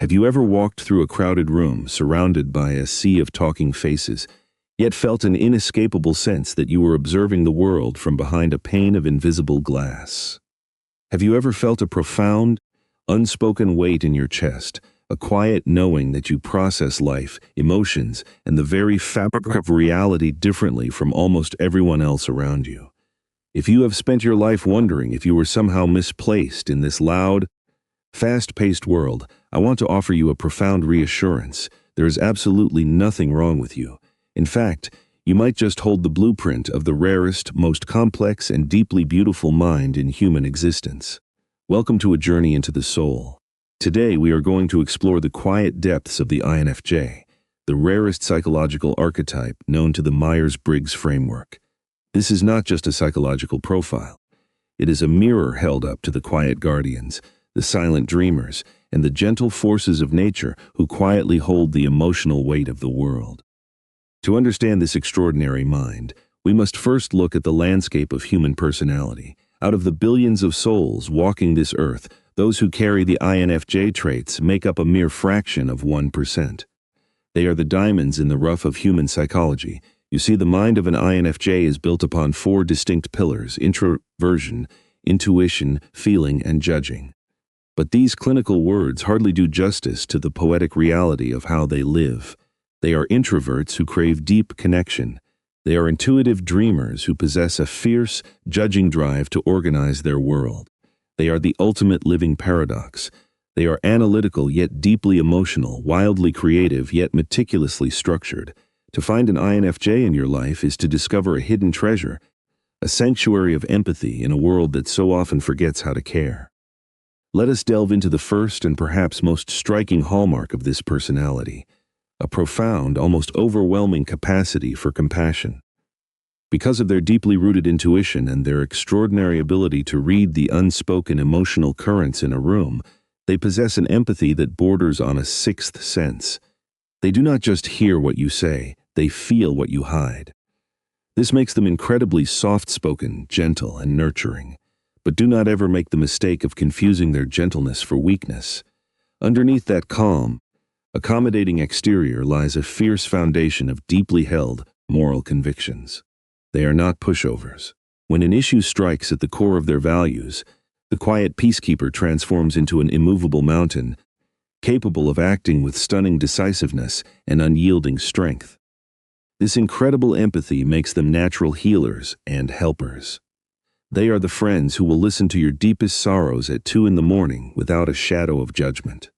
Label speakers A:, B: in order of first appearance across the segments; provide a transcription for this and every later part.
A: Have you ever walked through a crowded room surrounded by a sea of talking faces, yet felt an inescapable sense that you were observing the world from behind a pane of invisible glass? Have you ever felt a profound, unspoken weight in your chest, a quiet knowing that you process life, emotions, and the very fabric of reality differently from almost everyone else around you? If you have spent your life wondering if you were somehow misplaced in this loud, fast-paced world, I want to offer you a profound reassurance. There is absolutely nothing wrong with you. In fact, you might just hold the blueprint of the rarest, most complex, and deeply beautiful mind in human existence. Welcome to a journey into the soul. Today, we are going to explore the quiet depths of the INFJ, the rarest psychological archetype known to the Myers-Briggs framework. This is not just a psychological profile. It is a mirror held up to the quiet guardians, the silent dreamers, and the gentle forces of nature who quietly hold the emotional weight of the world. To understand this extraordinary mind, we must first look at the landscape of human personality. Out of the billions of souls walking this earth, those who carry the INFJ traits make up a mere fraction of 1%. They are the diamonds in the rough of human psychology. You see, the mind of an INFJ is built upon 4 distinct pillars: introversion, intuition, feeling, and judging. But these clinical words hardly do justice to the poetic reality of how they live. They are introverts who crave deep connection. They are intuitive dreamers who possess a fierce, judging drive to organize their world. They are the ultimate living paradox. They are analytical yet deeply emotional, wildly creative yet meticulously structured. To find an INFJ in your life is to discover a hidden treasure, a sanctuary of empathy in a world that so often forgets how to care. Let us delve into the first and perhaps most striking hallmark of this personality: a profound, almost overwhelming capacity for compassion. Because of their deeply rooted intuition and their extraordinary ability to read the unspoken emotional currents in a room, they possess an empathy that borders on a sixth sense. They do not just hear what you say, they feel what you hide. This makes them incredibly soft-spoken, gentle, and nurturing. But do not ever make the mistake of confusing their gentleness for weakness. Underneath that calm, accommodating exterior lies a fierce foundation of deeply held moral convictions. They are not pushovers. When an issue strikes at the core of their values, the quiet peacekeeper transforms into an immovable mountain, capable of acting with stunning decisiveness and unyielding strength. This incredible empathy makes them natural healers and helpers. They are the friends who will listen to your deepest sorrows at 2 a.m. without a shadow of judgment.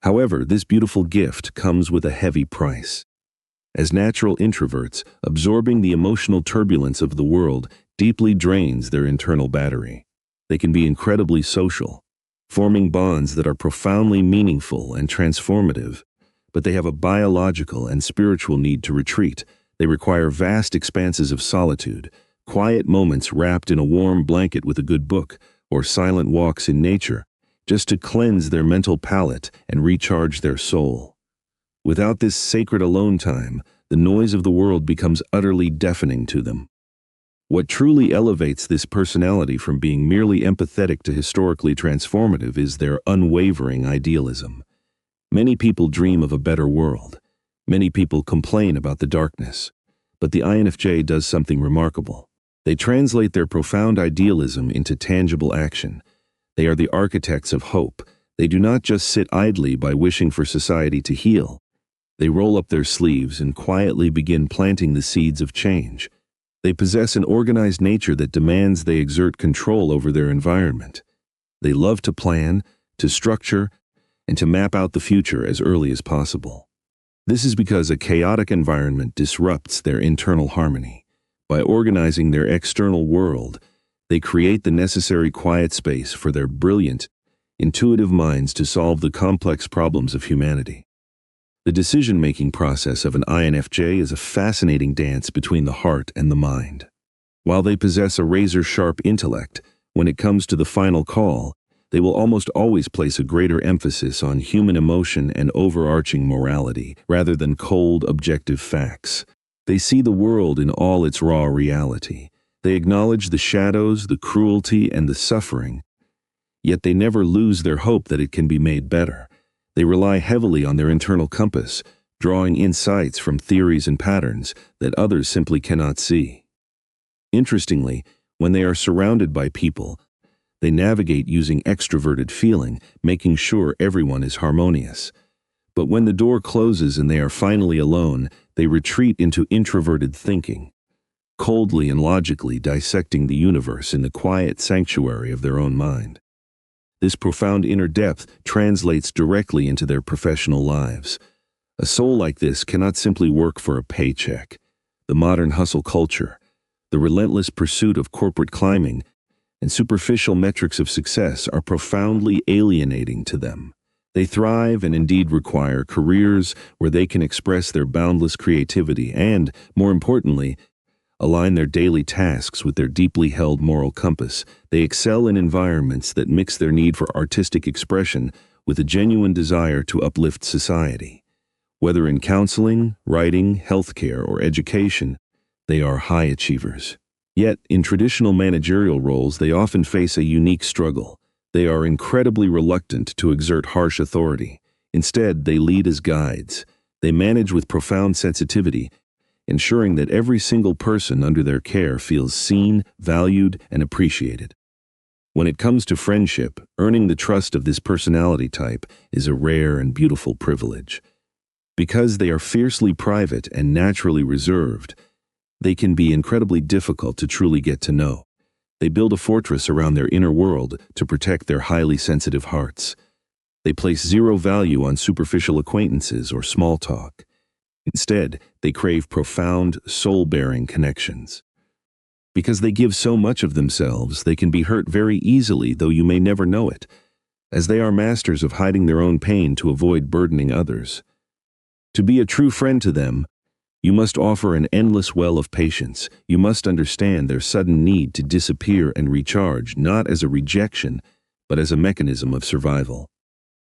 A: However, this beautiful gift comes with a heavy price. As natural introverts, absorbing the emotional turbulence of the world deeply drains their internal battery. They can be incredibly social, forming bonds that are profoundly meaningful and transformative, but they have a biological and spiritual need to retreat. They require vast expanses of solitude, quiet moments wrapped in a warm blanket with a good book, or silent walks in nature, just to cleanse their mental palate and recharge their soul. Without this sacred alone time, the noise of the world becomes utterly deafening to them. What truly elevates this personality from being merely empathetic to historically transformative is their unwavering idealism. Many people dream of a better world. Many people complain about the darkness. But the INFJ does something remarkable. They translate their profound idealism into tangible action. They are the architects of hope. They do not just sit idly by wishing for society to heal. They roll up their sleeves and quietly begin planting the seeds of change. They possess an organized nature that demands they exert control over their environment. They love to plan, to structure, and to map out the future as early as possible. This is because a chaotic environment disrupts their internal harmony. By organizing their external world, they create the necessary quiet space for their brilliant, intuitive minds to solve the complex problems of humanity. The decision-making process of an INFJ is a fascinating dance between the heart and the mind. While they possess a razor-sharp intellect, when it comes to the final call, they will almost always place a greater emphasis on human emotion and overarching morality, rather than cold, objective facts. They see the world in all its raw reality. They acknowledge the shadows, the cruelty, and the suffering, yet they never lose their hope that it can be made better. They rely heavily on their internal compass, drawing insights from theories and patterns that others simply cannot see. Interestingly, when they are surrounded by people, they navigate using extroverted feeling, making sure everyone is harmonious. But when the door closes and they are finally alone, they retreat into introverted thinking, coldly and logically dissecting the universe in the quiet sanctuary of their own mind. This profound inner depth translates directly into their professional lives. A soul like this cannot simply work for a paycheck. The modern hustle culture, the relentless pursuit of corporate climbing, and superficial metrics of success are profoundly alienating to them. They thrive and indeed require careers where they can express their boundless creativity and, more importantly, align their daily tasks with their deeply held moral compass. They excel in environments that mix their need for artistic expression with a genuine desire to uplift society. Whether in counseling, writing, healthcare, or education, they are high achievers. Yet, in traditional managerial roles, they often face a unique struggle. They are incredibly reluctant to exert harsh authority. Instead, they lead as guides. They manage with profound sensitivity, ensuring that every single person under their care feels seen, valued, and appreciated. When it comes to friendship, earning the trust of this personality type is a rare and beautiful privilege. Because they are fiercely private and naturally reserved, they can be incredibly difficult to truly get to know. They build a fortress around their inner world to protect their highly sensitive hearts. They place zero value on superficial acquaintances or small talk. Instead, they crave profound, soul-bearing connections. Because they give so much of themselves, they can be hurt very easily, though you may never know it, as they are masters of hiding their own pain to avoid burdening others. To be a true friend to them, you must offer an endless well of patience. You must understand their sudden need to disappear and recharge, not as a rejection, but as a mechanism of survival.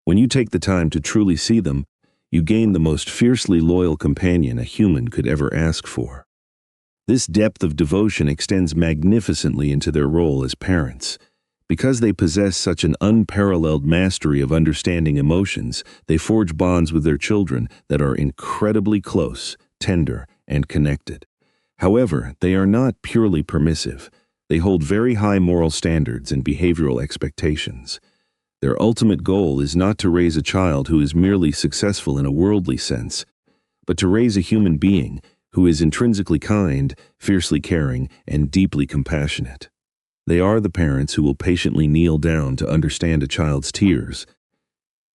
A: When you take the time to truly see them, you gain the most fiercely loyal companion a human could ever ask for. This depth of devotion extends magnificently into their role as parents. Because they possess such an unparalleled mastery of understanding emotions, they forge bonds with their children that are incredibly close, tender, and connected. However, they are not purely permissive. They hold very high moral standards and behavioral expectations. Their ultimate goal is not to raise a child who is merely successful in a worldly sense, but to raise a human being who is intrinsically kind, fiercely caring, and deeply compassionate. They are the parents who will patiently kneel down to understand a child's tears,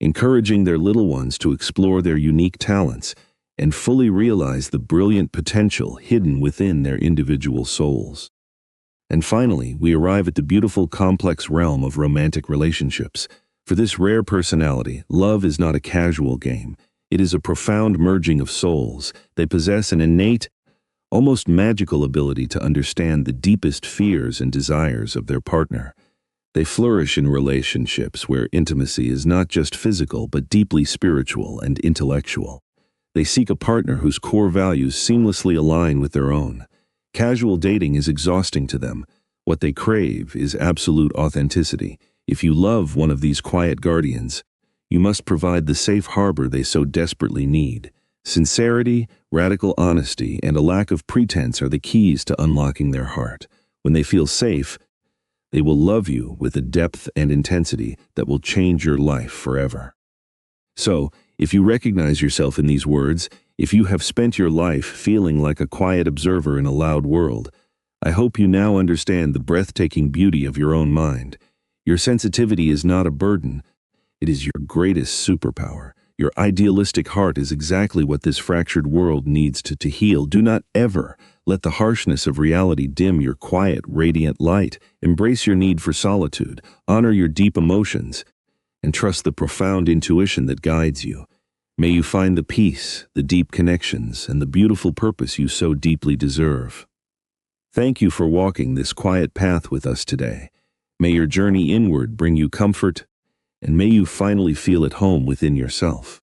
A: encouraging their little ones to explore their unique talents and fully realize the brilliant potential hidden within their individual souls. And finally, we arrive at the beautiful, complex realm of romantic relationships. For this rare personality, love is not a casual game. It is a profound merging of souls. They possess an innate, almost magical ability to understand the deepest fears and desires of their partner. They flourish in relationships where intimacy is not just physical but deeply spiritual and intellectual. They seek a partner whose core values seamlessly align with their own. Casual dating is exhausting to them. What they crave is absolute authenticity. If you love one of these quiet guardians, you must provide the safe harbor they so desperately need. Sincerity, radical honesty, and a lack of pretense are the keys to unlocking their heart. When they feel safe, they will love you with a depth and intensity that will change your life forever. So, if you recognize yourself in these words, if you have spent your life feeling like a quiet observer in a loud world, I hope you now understand the breathtaking beauty of your own mind. Your sensitivity is not a burden. It is your greatest superpower. Your idealistic heart is exactly what this fractured world needs to heal. Do not ever let the harshness of reality dim your quiet, radiant light. Embrace your need for solitude, honor your deep emotions, and trust the profound intuition that guides you. May you find the peace, the deep connections, and the beautiful purpose you so deeply deserve. Thank you for walking this quiet path with us today. May your journey inward bring you comfort, and may you finally feel at home within yourself.